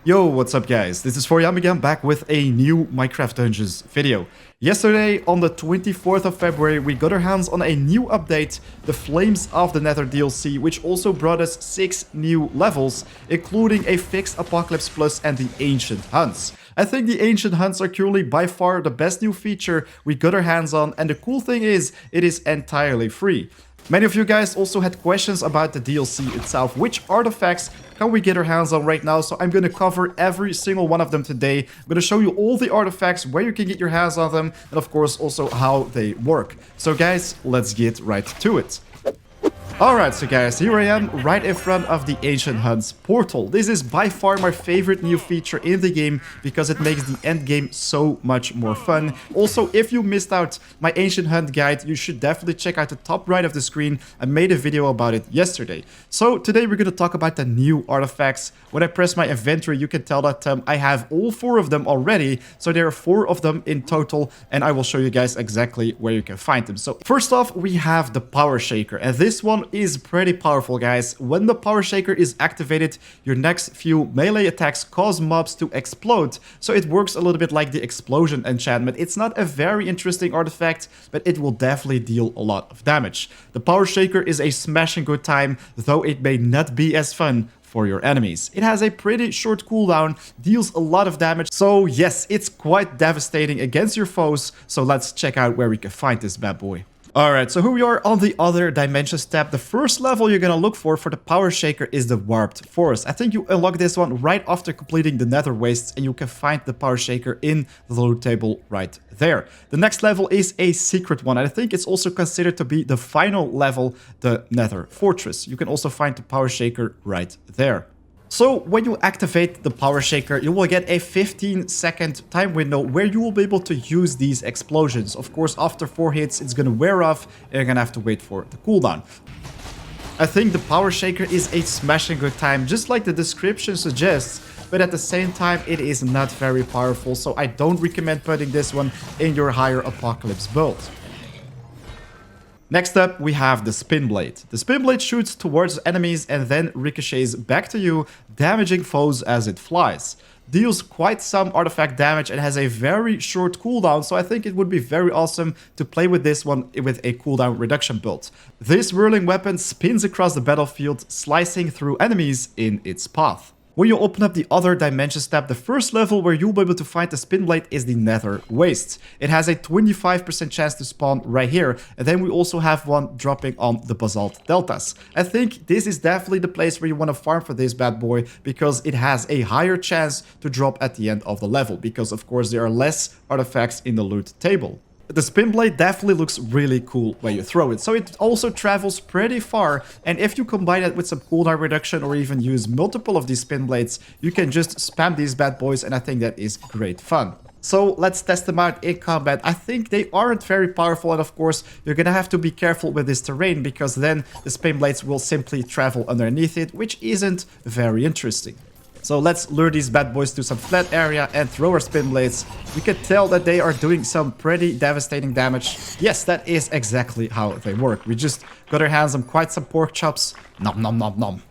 Yo, what's up guys? This is Yam again, back with a new Minecraft Dungeons video. Yesterday, on the 24th of February, we got our hands on a new update, the Flames of the Nether DLC, which also brought us 6 new levels, including a fixed Apocalypse Plus and the Ancient Hunts. I think the Ancient Hunts are currently by far the best new feature we got our hands on, and the cool thing is, it is entirely free. Many of you guys also had questions about the DLC itself. Which artifacts can we get our hands on right now? So I'm going to cover every single one of them today. I'm going to show you all the artifacts, where you can get your hands on them, and of course also how they work. So guys, let's get right to it. Alright, so guys, here I am right in front of the Ancient Hunts portal. This is by far my favorite new feature in the game because it makes the end game so much more fun. Also, if you missed out my Ancient Hunt guide, you should definitely check out the top right of the screen. I made a video about it yesterday. So today we're going to talk about the new artifacts. When I press my inventory, you can tell that I have all 4 of them already. So there are 4 of them in total, and I will show you guys exactly where you can find them. So first off, we have the Power Shaker, and this one is pretty powerful, guys. When the Power Shaker is activated, your next few melee attacks cause mobs to explode. So it works a little bit like the explosion enchantment. It's not a very interesting artifact, but it will definitely deal a lot of damage. The Power Shaker is a smashing good time, though it may not be as fun for your enemies. It has a pretty short cooldown, deals a lot of damage, so yes, it's quite devastating against your foes. So let's check out where we can find this bad boy. Alright, so here we are on the Other Dimensions tab. The first level you're gonna look for the Power Shaker is the Warped Forest. I think you unlock this one right after completing the Nether Wastes, and you can find the Power Shaker in the loot table right there. The next level is a secret one, and I think it's also considered to be the final level, the Nether Fortress. You can also find the Power Shaker right there. So when you activate the Power Shaker, you will get a 15-second time window where you will be able to use these explosions. Of course, after 4 hits, it's going to wear off, and you're going to have to wait for the cooldown. I think the Power Shaker is a smashing good time, just like the description suggests, but at the same time, it is not very powerful, so I don't recommend putting this one in your higher Apocalypse build. Next up, we have the Spinblade. The Spinblade shoots towards enemies and then ricochets back to you, damaging foes as it flies. Deals quite some artifact damage and has a very short cooldown, so I think it would be very awesome to play with this one with a cooldown reduction build. This whirling weapon spins across the battlefield, slicing through enemies in its path. When you open up the Other Dimensions tab, the first level where you'll be able to find the Spinblade is the Nether Wastes. It has a 25% chance to spawn right here, and then we also have one dropping on the Basalt Deltas. I think this is definitely the place where you want to farm for this bad boy, because it has a higher chance to drop at the end of the level, because of course there are less artifacts in the loot table. The Spinblade definitely looks really cool when you throw it, so it also travels pretty far, and if you combine it with some cooldown reduction or even use multiple of these Spinblades, you can just spam these bad boys, and I think that is great fun. So let's test them out in combat. I think they aren't very powerful, and of course you're gonna have to be careful with this terrain, because then the Spinblades will simply travel underneath it, which isn't very interesting. So let's lure these bad boys to some flat area and throw our Spinblades. We can tell that they are doing some pretty devastating damage. Yes, that is exactly how they work. We just got our hands on quite some pork chops. Nom nom nom nom.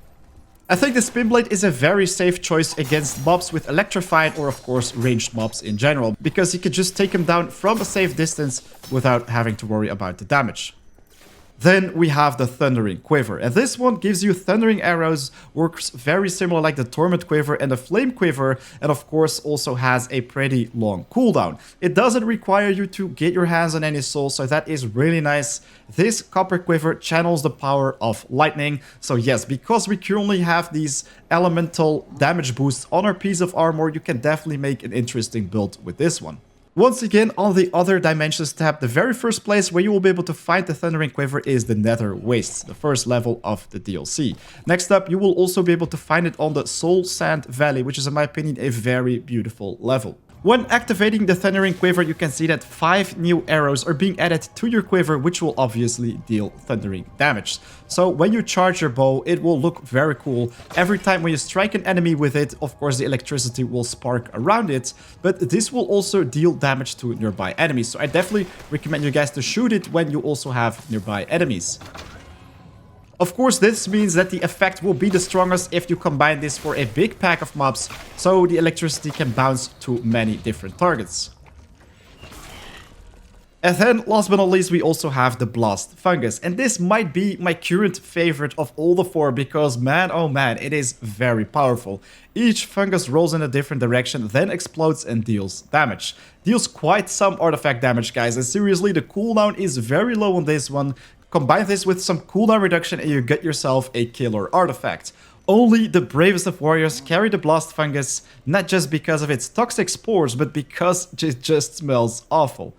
I think the Spinblade is a very safe choice against mobs with electrified or of course ranged mobs in general, because you can just take them down from a safe distance without having to worry about the damage. Then we have the Thundering Quiver, and this one gives you thundering arrows, works very similar like the Torment Quiver and the Flame Quiver, and of course also has a pretty long cooldown. It doesn't require you to get your hands on any souls, so that is really nice. This Copper Quiver channels the power of lightning, so yes, because we currently have these elemental damage boosts on our piece of armor, you can definitely make an interesting build with this one. Once again, on the Other Dimensions tab, the very first place where you will be able to find the Thundering Quiver is the Nether Wastes, the first level of the DLC. Next up, you will also be able to find it on the Soul Sand Valley, which is in my opinion a very beautiful level. When activating the Thundering Quiver, you can see that 5 new arrows are being added to your quiver, which will obviously deal thundering damage. So when you charge your bow, it will look very cool. Every time when you strike an enemy with it, of course the electricity will spark around it, but this will also deal damage to nearby enemies. So I definitely recommend you guys to shoot it when you also have nearby enemies. Of course, this means that the effect will be the strongest if you combine this for a big pack of mobs, so the electricity can bounce to many different targets. And then, last but not least, we also have the Blast Fungus. And this might be my current favorite of all the 4 because, man, oh man, it is very powerful. Each fungus rolls in a different direction, then explodes and deals damage. Deals quite some artifact damage, guys, and seriously, the cooldown is very low on this one. Combine this with some cooldown reduction and you get yourself a killer artifact. Only the bravest of warriors carry the Blast Fungus, not just because of its toxic spores, but because it just smells awful.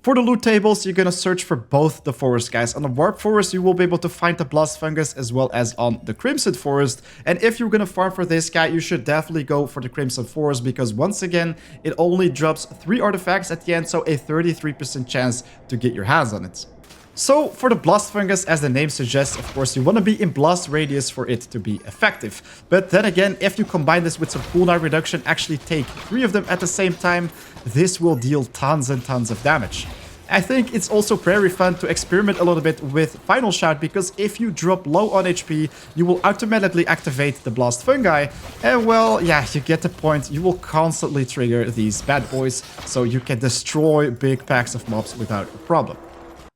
For the loot tables, you're gonna search for both the forests, guys. On the Warp Forest, you will be able to find the Blast Fungus as well as on the Crimson Forest. And if you're gonna farm for this guy, you should definitely go for the Crimson Forest because once again, it only drops 3 artifacts at the end, so a 33% chance to get your hands on it. So, for the Blast Fungus, as the name suggests, of course, you want to be in blast radius for it to be effective. But then again, if you combine this with some cooldown reduction, actually take 3 of them at the same time, this will deal tons and tons of damage. I think it's also very fun to experiment a little bit with Final Shout, because if you drop low on HP, you will automatically activate the Blast Fungi. And well, yeah, you get the point. You will constantly trigger these bad boys, so you can destroy big packs of mobs without a problem.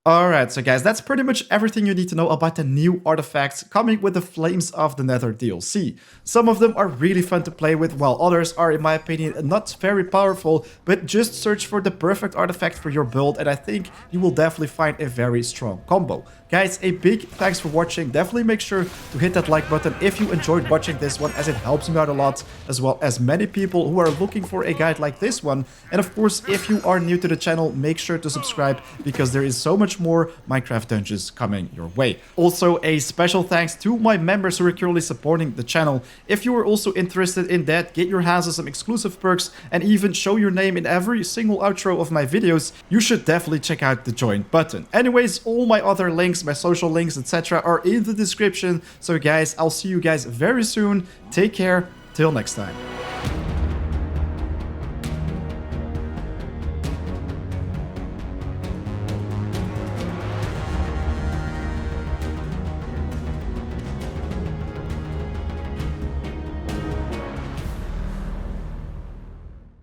Alright, so guys, that's pretty much everything you need to know about the new artifacts coming with the Flames of the Nether DLC. Some of them are really fun to play with, while others are, in my opinion, not very powerful, but just search for the perfect artifact for your build and I think you will definitely find a very strong combo. Guys, a big thanks for watching. Definitely make sure to hit that like button if you enjoyed watching this one, as it helps me out a lot, as well as many people who are looking for a guide like this one. And of course, if you are new to the channel, make sure to subscribe because there is so much more Minecraft dungeons coming your way. Also, a special thanks to my members who are currently supporting the channel. If you are also interested in that, get your hands on some exclusive perks and even show your name in every single outro of my videos, you should definitely check out the join button. Anyways, all my other links, my social links, etc. are in the description. So guys, I'll see you guys very soon. Take care. Till next time.